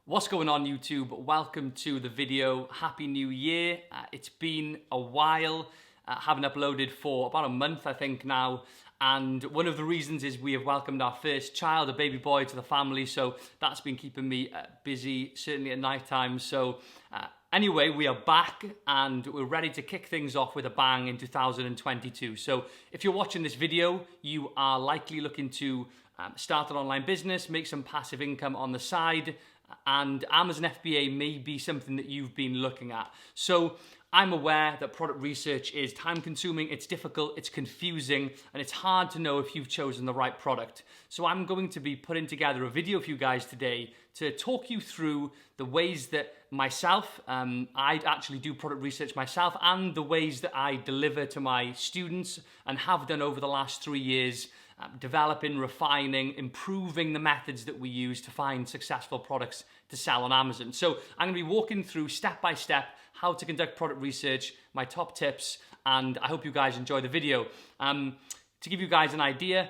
What's going on, YouTube? Welcome to the video. Happy New Year. It's been a while. Haven't uploaded for about a month, I think now. And one of the reasons is we have welcomed our first child, a baby boy, to the family. So that's been keeping me busy, certainly at night time. So anyway, we are back and we're ready to kick things off with a bang in 2022. So if you're watching this video, you are likely looking to start an online business, make some passive income on the side, and Amazon FBA may be something that you've been looking at. So I'm aware that product research is time consuming, it's difficult, it's confusing, and it's hard to know if you've chosen the right product. So I'm going to be putting together a video for you guys today to talk you through the ways that myself, I actually do product research myself, and the ways that I deliver to my students and have done over the last 3 years, developing, refining, improving the methods that we use to find successful products to sell on Amazon. So I'm going to be walking through step by step how to conduct product research, my top tips, and I hope you guys enjoy the video. To give you guys an idea,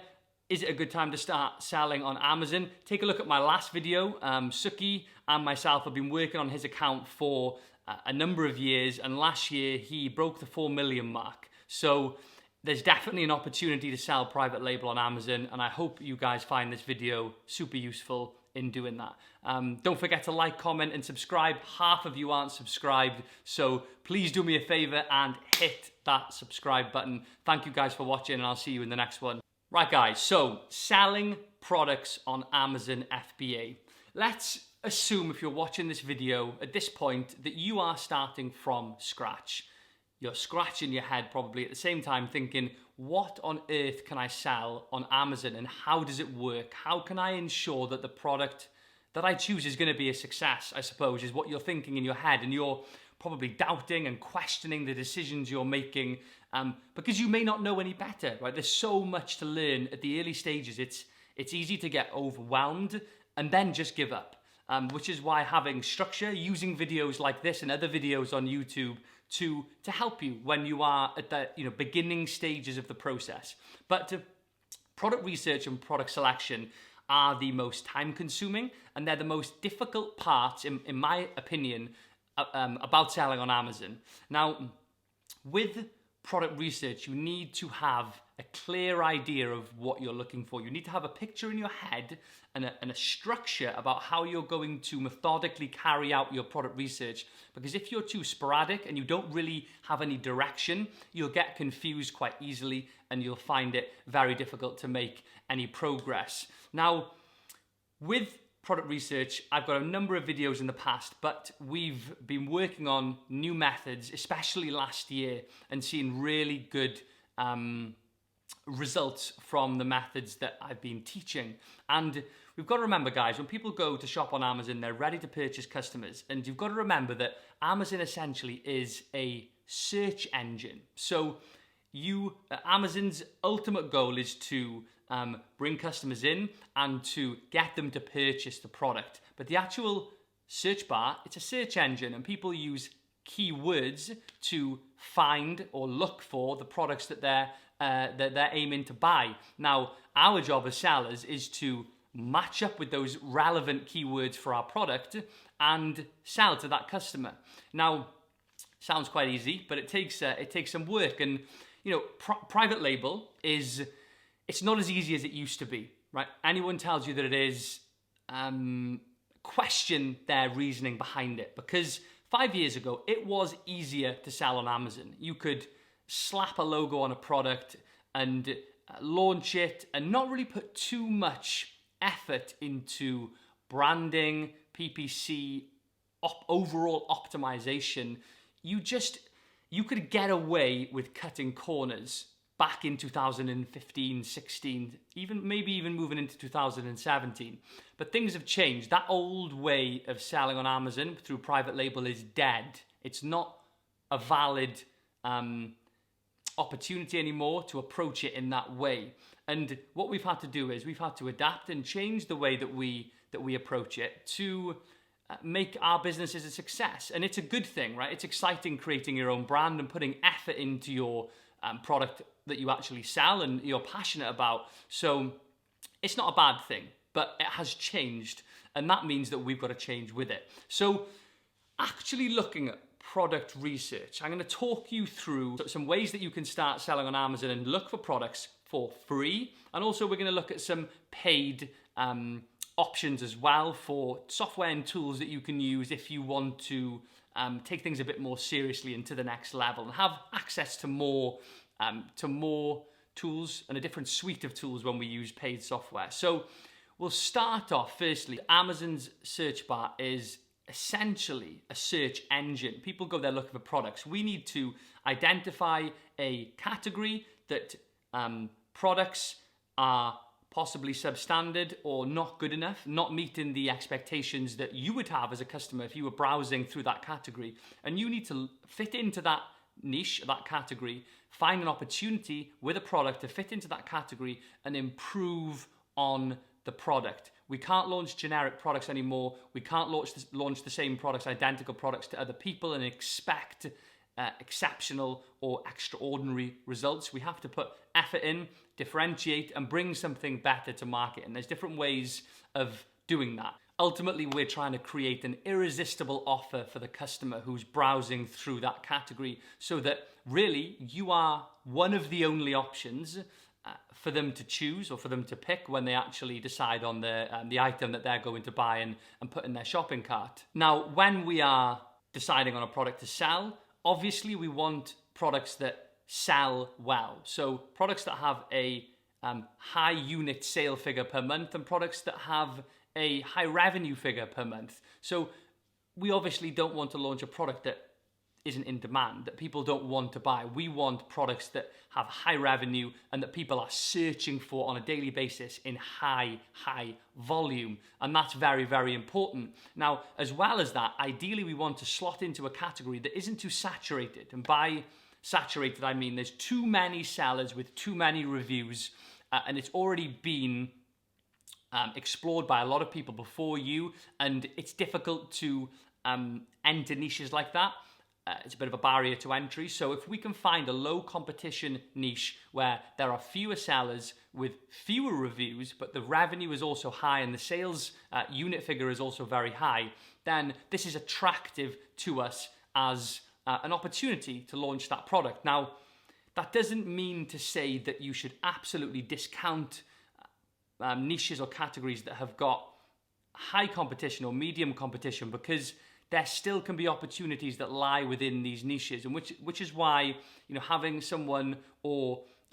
is it a good time to start selling on Amazon? Take a look at my last video. Suki and myself have been working on his account for a number of years, and last year he broke the 4 million mark. So there's definitely an opportunity to sell private label on Amazon, and I hope you guys find this video super useful in doing that. Don't forget to like, comment, and subscribe. Half of you aren't subscribed, so please do me a favor and hit that subscribe button. Thank you guys for watching, and I'll see you in the next one. Right guys, so selling products on Amazon FBA. Let's assume if you're watching this video at this point that you are starting from scratch. You're scratching your head probably at the same time thinking, what on earth can I sell on Amazon and how does it work? How can I ensure that the product that I choose is going to be a success, I suppose, is what you're thinking in your head, and you're probably doubting and questioning the decisions you're making because you may not know any better, right? There's so much to learn at the early stages. It's easy to get overwhelmed and then just give up, which is why having structure, using videos like this and other videos on YouTube to help you when you are at the beginning stages of the process. But product research and product selection are the most time consuming, and they're the most difficult parts, in my opinion, about selling on Amazon. Now, with product research, you need to have a clear idea of what you're looking for. You need to have a picture in your head and a structure about how you're going to methodically carry out your product research. Because if you're too sporadic and you don't really have any direction, you'll get confused quite easily and you'll find it very difficult to make any progress. Now, with product research, I've got a number of videos in the past, but we've been working on new methods, especially last year, and seeing really good results from the methods that I've been teaching. And we've got to remember, guys, when people go to shop on Amazon, they're ready to purchase customers. And you've got to remember that Amazon essentially is a search engine. So Amazon's ultimate goal is to bring customers in and to get them to purchase the product. But the actual search bar, it's a search engine, and people use keywords to find or look for the products that they're aiming to buy. Now, our job as sellers is to match up with those relevant keywords for our product and sell to that customer. Now, sounds quite easy, but it takes some work. And private label it's not as easy as it used to be, right? Anyone tells you that it is, question their reasoning behind it, because 5 years ago, it was easier to sell on Amazon. You could slap a logo on a product and launch it and not really put too much effort into branding, PPC, overall optimization. You could get away with cutting corners back in 2015, 16, maybe even moving into 2017. But things have changed. That old way of selling on Amazon through private label is dead. It's not a valid opportunity anymore to approach it in that way. And what we've had to do is we've had to adapt and change the way that we approach it to make our businesses a success. And it's a good thing, right? It's exciting creating your own brand and putting effort into your product that you actually sell and you're passionate about. So it's not a bad thing, but it has changed. and that means that we've got to change with it. So actually looking at product research, I'm going to talk you through some ways that you can start selling on Amazon and look for products for free. And also we're going to look at some paid options as well for software and tools that you can use if you want to take things a bit more seriously and to the next level and have access to more tools and a different suite of tools when we use paid software. So we'll start off firstly. Amazon's search bar is essentially a search engine. People go there looking for products. We need to identify a category that products are possibly substandard or not good enough, not meeting the expectations that you would have as a customer if you were browsing through that category. And you need to fit into that niche, that category, find an opportunity with a product to fit into that category and improve on the product. We can't launch generic products anymore. We can't launch the same products, identical products to other people and expect exceptional or extraordinary results. We have to put effort in, differentiate, and bring something better to market. And there's different ways of doing that. Ultimately, we're trying to create an irresistible offer for the customer who's browsing through that category so that really you are one of the only options for them to choose or for them to pick when they actually decide on the item that they're going to buy and put in their shopping cart. Now, when we are deciding on a product to sell, obviously we want products that sell well. So products that have a high unit sale figure per month and products that have a high revenue figure per month. So we obviously don't want to launch a product that isn't in demand, that people don't want to buy. We want products that have high revenue and that people are searching for on a daily basis in high volume. And that's very, very important. Now, as well as that, ideally we want to slot into a category that isn't too saturated. And by saturated, I mean there's too many sellers with too many reviews and it's already been explored by a lot of people before you, and it's difficult to enter niches like that. It's a bit of a barrier to entry. So if we can find a low competition niche where there are fewer sellers with fewer reviews, but the revenue is also high and the sales unit figure is also very high, then this is attractive to us as an opportunity to launch that product. Now, that doesn't mean to say that you should absolutely discount niches or categories that have got high competition or medium competition, because there still can be opportunities that lie within these niches, and which is why, you know, having someone,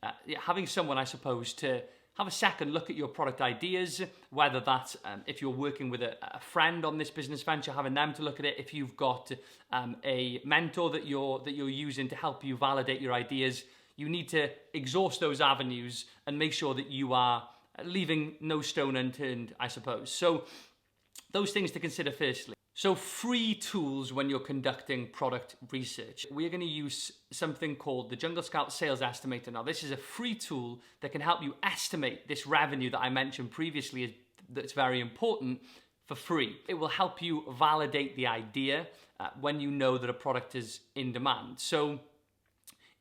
I suppose, to have a second look at your product ideas, whether that's if you're working with a friend on this business venture, having them to look at it, if you've got a mentor that you're using to help you validate your ideas, you need to exhaust those avenues and make sure that you are leaving no stone unturned, I suppose. So those things to consider firstly. So free tools when you're conducting product research. We're going to use something called the Jungle Scout Sales Estimator. Now, this is a free tool that can help you estimate this revenue that I mentioned previously that's very important for free. It will help you validate the idea when you know that a product is in demand. So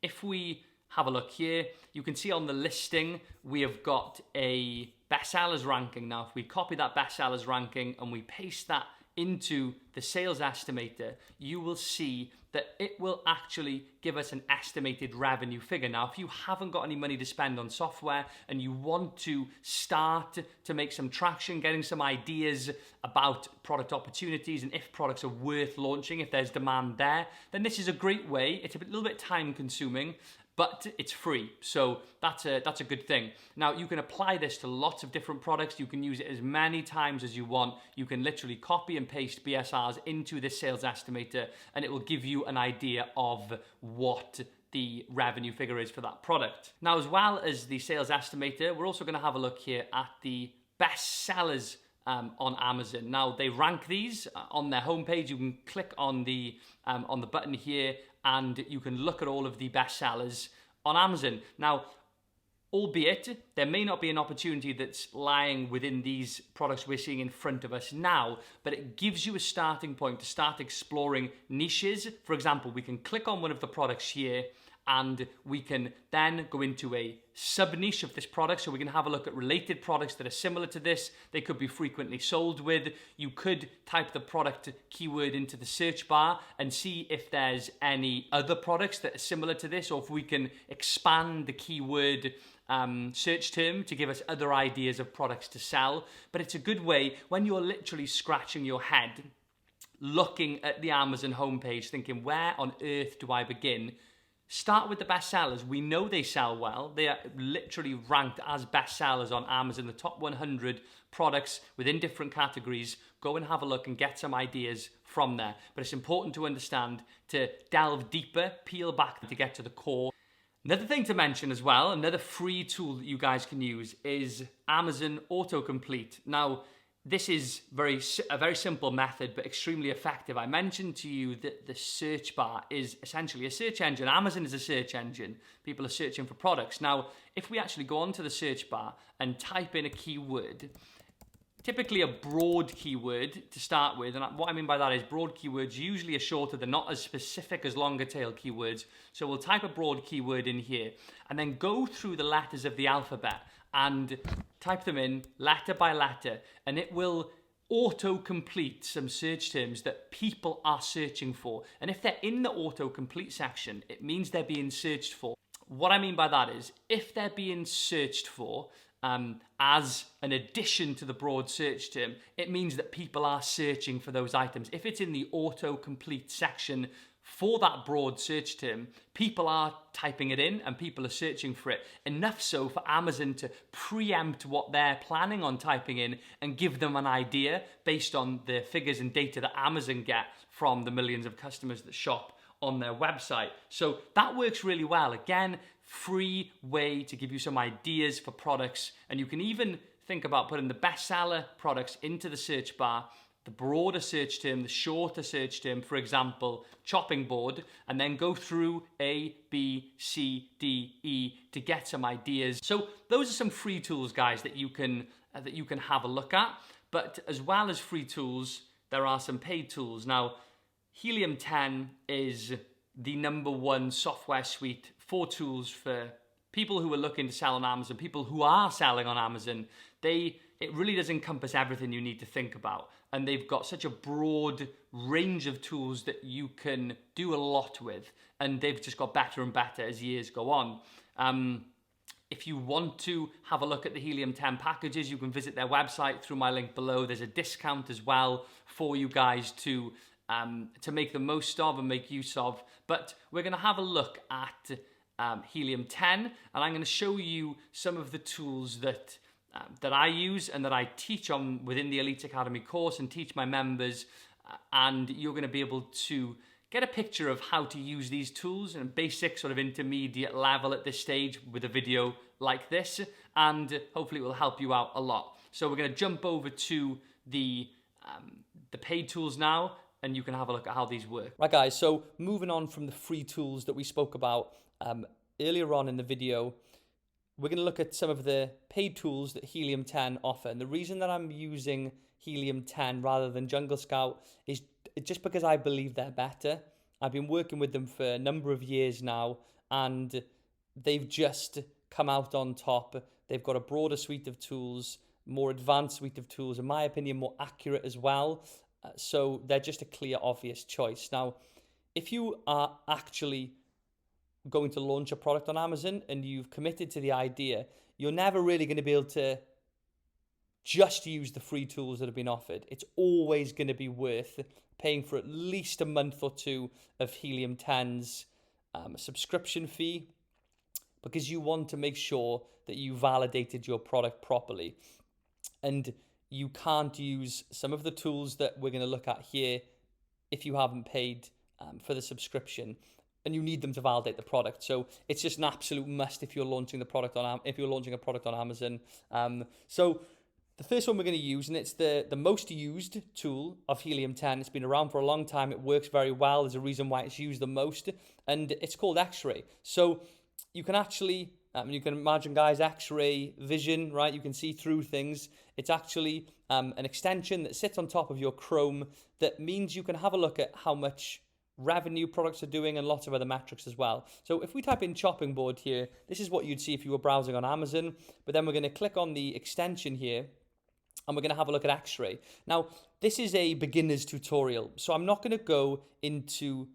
if we have a look here, you can see on the listing, we have got a bestsellers ranking. Now, if we copy that bestsellers ranking and we paste that into the sales estimator, you will see that it will actually give us an estimated revenue figure. Now, if you haven't got any money to spend on software and you want to start to make some traction, getting some ideas about product opportunities and if products are worth launching, if there's demand there, then this is a great way. It's a little bit time consuming, but it's free. So that's a good thing. Now, you can apply this to lots of different products. You can use it as many times as you want. You can literally copy and paste BSRs into this sales estimator, and it will give you an idea of what the revenue figure is for that product. Now, as well as the sales estimator, we're also going to have a look here at the best sellers on Amazon. Now, they rank these on their homepage. You can click on the button here and you can look at all of the best sellers on Amazon. Now, albeit there may not be an opportunity that's lying within these products we're seeing in front of us now, but it gives you a starting point to start exploring niches. For example, we can click on one of the products here and we can then go into a sub niche of this product. So we can have a look at related products that are similar to this. They could be frequently sold with. You could type the product keyword into the search bar and see if there's any other products that are similar to this, or if we can expand the keyword search term to give us other ideas of products to sell. But it's a good way when you're literally scratching your head looking at the Amazon homepage thinking, where on earth do I begin? Start with the best sellers. We know they sell well. They are literally ranked as best sellers on Amazon, the top 100 products within different categories. Go and have a look and get some ideas from there. But it's important to understand, to delve deeper, peel back to get to the core. Another thing to mention as well, another free tool that you guys can use is Amazon Autocomplete. Now, this is a very simple method, but extremely effective. I mentioned to you that the search bar is essentially a search engine. Amazon is a search engine. People are searching for products. Now, if we actually go onto the search bar and type in a keyword, typically a broad keyword to start with, and what I mean by that is broad keywords usually are shorter. They're not as specific as longer tail keywords. So we'll type a broad keyword in here and then go through the letters of the alphabet and type them in letter by letter, and it will auto-complete some search terms that people are searching for. And if they're in the auto-complete section, it means they're being searched for. What I mean by that is, if they're being searched for as an addition to the broad search term, it means that people are searching for those items. If it's in the auto-complete section for that broad search term, people are typing it in and people are searching for it. Enough so for Amazon to preempt what they're planning on typing in and give them an idea based on the figures and data that Amazon get from the millions of customers that shop on their website. So that works really well. Again, free way to give you some ideas for products. And you can even think about putting the bestseller products into the search bar, the broader search term, the shorter search term, for example, chopping board, and then go through A, B, C, D, E to get some ideas. So those are some free tools, guys, that you can have a look at. But as well as free tools, there are some paid tools. Now, Helium 10 is the #1 software suite for tools for people who are looking to sell on Amazon, people who are selling on Amazon. It really does encompass everything you need to think about. And they've got such a broad range of tools that you can do a lot with. And they've just got better and better as years go on. If you want to have a look at the Helium 10 packages, you can visit their website through my link below. There's a discount as well for you guys to make the most of and make use of. But we're going to have a look at Helium 10, and I'm going to show you some of the tools that I use and that I teach on within the Elite Academy course and teach my members, and you're going to be able to get a picture of how to use these tools in a basic sort of intermediate level at this stage with a video like this, and hopefully it will help you out a lot. So we're going to jump over to the paid tools now, and you can have a look at how these work. Right, guys, so moving on from the free tools that we spoke about earlier on in the video, we're going to look at some of the paid tools that Helium 10 offer. And the reason that I'm using Helium 10 rather than Jungle Scout is just because I believe they're better. I've been working with them for a number of years now, and they've just come out on top. They've got a broader suite of tools, more advanced suite of tools, in my opinion, more accurate as well. So they're just a clear, obvious choice. Now, if you are actually going to launch a product on Amazon and you've committed to the idea, you're never really going to be able to just use the free tools that have been offered. It's always going to be worth paying for at least a month or two of Helium 10's subscription fee, because you want to make sure that you validated your product properly. And you can't use some of the tools that we're going to look at here if you haven't paid for the subscription, and you need them to validate the product. So it's just an absolute must if you're launching a product on Amazon. So the first one we're going to use, and it's the most used tool of Helium 10. It's been around for a long time. It works very well. There's a reason why it's used the most, and it's called X-Ray. So you can actually, you can imagine, guys, X-ray vision, right? You can see through things. It's actually an extension that sits on top of your Chrome that means you can have a look at how much revenue products are doing, and lots of other metrics as well. So if we type in chopping board here, this is what you'd see if you were browsing on Amazon, but then we're going to click on the extension here, and we're going to have a look at X-ray. Now, this is a beginner's tutorial, so I'm not going to go into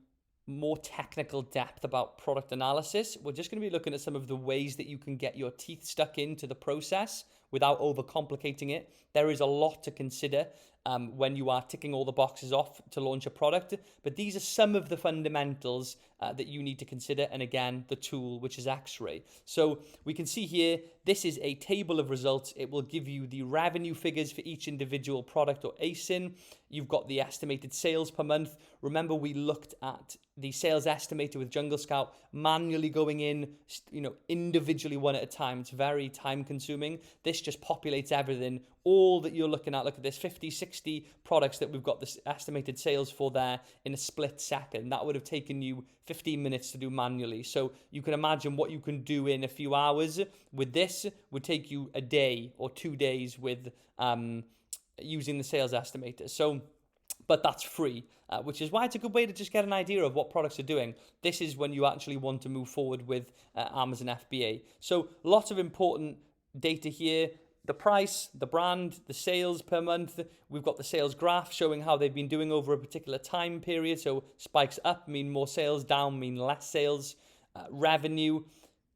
more technical depth about product analysis. We're just going to be looking at some of the ways that you can get your teeth stuck into the process without overcomplicating it. There is a lot to consider when you are ticking all the boxes off to launch a product, but these are some of the fundamentals that you need to consider, and again, the tool, which is X-ray. So we can see here, this is a table of results. It will give you the revenue figures for each individual product or ASIN. You've got the estimated sales per month. Remember, we looked at the sales estimator with Jungle Scout, manually going in, individually one at a time. It's very time consuming. This just populates everything. All that you're looking at, look at this, 50, 60 products that we've got this estimated sales for there in a split second. That would have taken you 15 minutes to do manually. So you can imagine what you can do in a few hours with this would take you a day or 2 days with using the sales estimator. So, but that's free, which is why it's a good way to just get an idea of what products are doing. This is when you actually want to move forward with Amazon FBA. So lots of important data here. The price, the brand, the sales per month. We've got the sales graph showing how they've been doing over a particular time period. So spikes up mean more sales, down mean less sales. Revenue,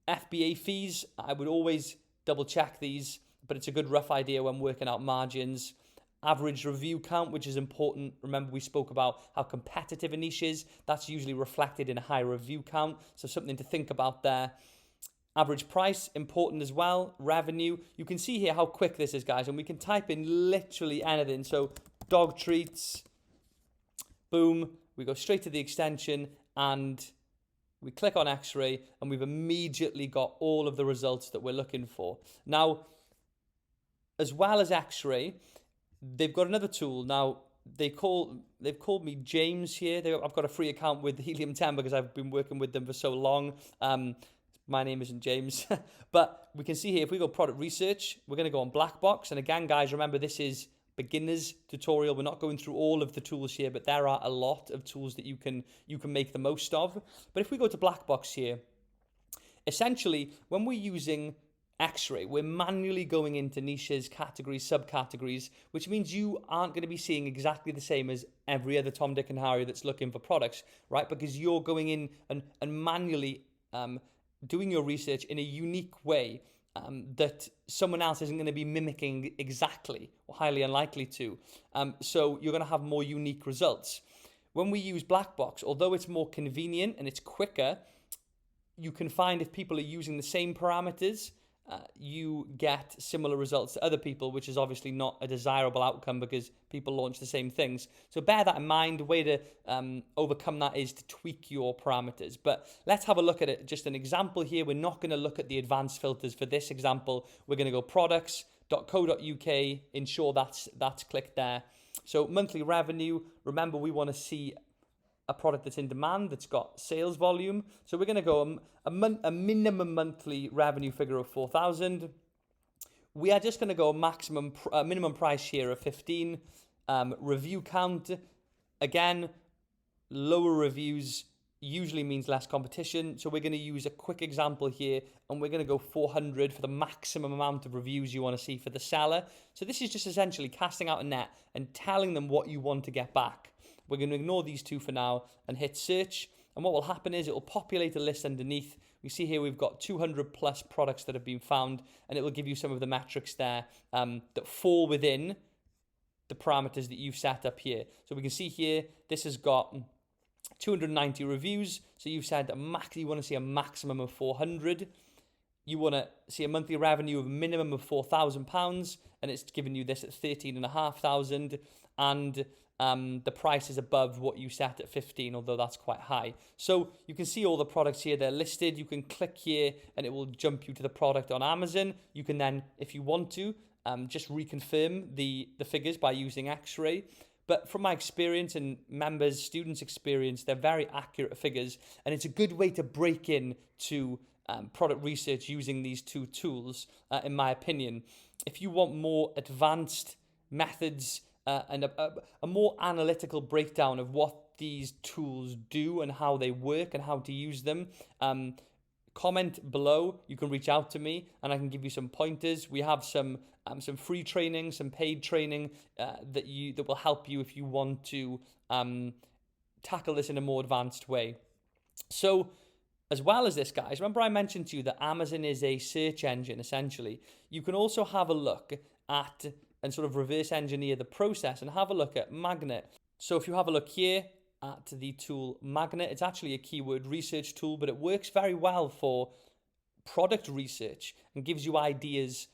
FBA fees. I would always double check these, but it's a good rough idea when working out margins. Average review count, which is important. Remember, we spoke about how competitive a niche is. That's usually reflected in a high review count. So something to think about there. Average price, important as well. Revenue. You can see here how quick this is, guys. And we can type in literally anything. So dog treats. Boom. We go straight to the extension and we click on X-ray and we've immediately got all of the results that we're looking for. Now, as well as X-ray, they've got another tool. Now, they've called me James here. I've got a free account with Helium 10 because I've been working with them for so long. My name isn't James. But we can see here, if we go product research, we're going to go on Black Box. And again, guys, remember, this is beginner's tutorial. We're not going through all of the tools here, but there are a lot of tools that you can make the most of. But if we go to Black Box here, essentially, when we're using X-ray, we're manually going into niches, categories, subcategories, which means you aren't going to be seeing exactly the same as every other Tom, Dick and Harry that's looking for products, right? Because you're going in and manually doing your research in a unique way that someone else isn't going to be mimicking exactly, or highly unlikely to. So you're going to have more unique results. When we use Black Box, although it's more convenient and it's quicker, you can find if people are using the same parameters, you get similar results to other people, which is obviously not a desirable outcome because people launch the same things. So bear that in mind. The way to overcome that is to tweak your parameters. But let's have a look at it. Just an example here. We're not going to look at the advanced filters for this example. We're going to go products.co.uk, ensure that's clicked there. So monthly revenue, remember we want to see a product that's in demand, that's got sales volume. So we're going to go a minimum monthly revenue figure of 4,000. We are just going to go a minimum price here of 15. Review count, again, lower reviews usually means less competition. So we're going to use a quick example here, and we're going to go 400 for the maximum amount of reviews you want to see for the seller. So this is just essentially casting out a net and telling them what you want to get back. We're going to ignore these two for now and hit search. And what will happen is it will populate a list underneath. We see here we've got 200 plus products that have been found, and it will give you some of the metrics there that fall within the parameters that you've set up here. So we can see here, this has got 290 reviews. So you've said you want to see a maximum of 400. You want to see a monthly revenue of a minimum of £4,000, and it's giving you this at 13,500. And the price is above what you set at 15, although that's quite high. So you can see all the products here, they're listed. You can click here and it will jump you to the product on Amazon. You can then, if you want to, just reconfirm the figures by using X-ray. But from my experience and members, students' experience, they're very accurate figures. And it's a good way to break in to product research using these two tools, in my opinion. If you want more advanced methods, and a more analytical breakdown of what these tools do and how they work and how to use them, comment below. You can reach out to me and I can give you some pointers. We have some free training, some paid training that will help you if you want to tackle this in a more advanced way. So, as well as this, guys, remember I mentioned to you that Amazon is a search engine, essentially. You can also have a look at and sort of reverse engineer the process and have a look at Magnet. So if you have a look here at the tool Magnet, it's actually a keyword research tool, but it works very well for product research and gives you ideas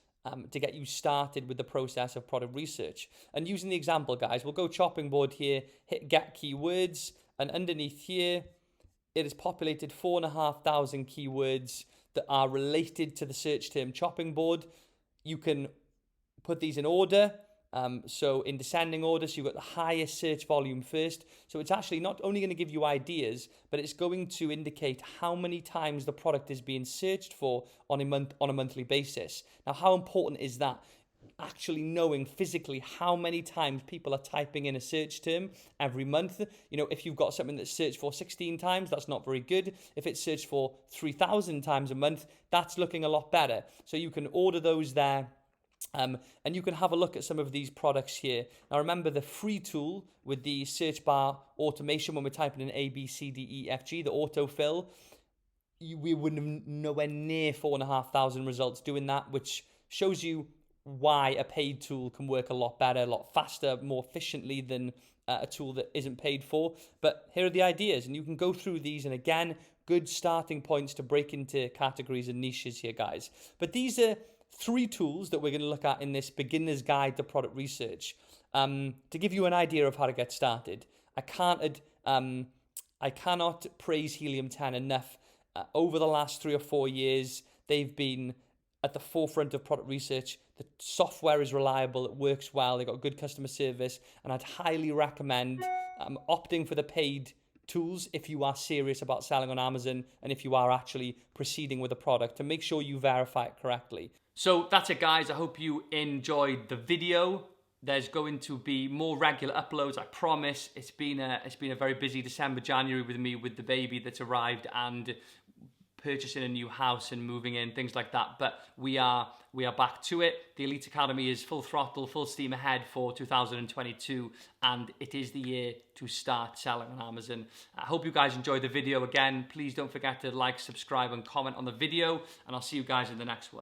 to get you started with the process of product research. And using the example, guys, we'll go chopping board here, hit get keywords, and underneath here, it has populated 4,500 keywords that are related to the search term chopping board. You can put these in order, so in descending order, so you've got the highest search volume first. So it's actually not only going to give you ideas, but it's going to indicate how many times the product is being searched for on a monthly basis. Now, how important is that? Actually knowing physically how many times people are typing in a search term every month. You know, if you've got something that's searched for 16 times, that's not very good. If it's searched for 3,000 times a month, that's looking a lot better. So you can order those there. And you can have a look at some of these products here. Now remember the free tool with the search bar automation when we're typing in A, B, C, D, E, F, G, the autofill, we wouldn't have nowhere near 4,500 results doing that, which shows you why a paid tool can work a lot better, a lot faster, more efficiently than a tool that isn't paid for. But here are the ideas, and you can go through these, and again, good starting points to break into categories and niches here, guys. But these are 3 tools that we're going to look at in this beginner's guide to product research to give you an idea of how to get started. I cannot praise Helium 10 enough. Over the last 3 or 4 years, they've been at the forefront of product research. The software is reliable, it works well, they've got good customer service, and I'd highly recommend opting for the paid tools if you are serious about selling on Amazon and if you are actually proceeding with a product, to make sure you verify it correctly. So that's it, guys. I hope you enjoyed the video. There's going to be more regular uploads, I promise. It's been a very busy December, January with me, with the baby that's arrived and purchasing a new house and moving in, things like that. But we are back to it. The Elite Academy is full throttle, full steam ahead for 2022, and it is the year to start selling on Amazon. I hope you guys enjoyed the video. Again, please don't forget to like, subscribe, and comment on the video, and I'll see you guys in the next one.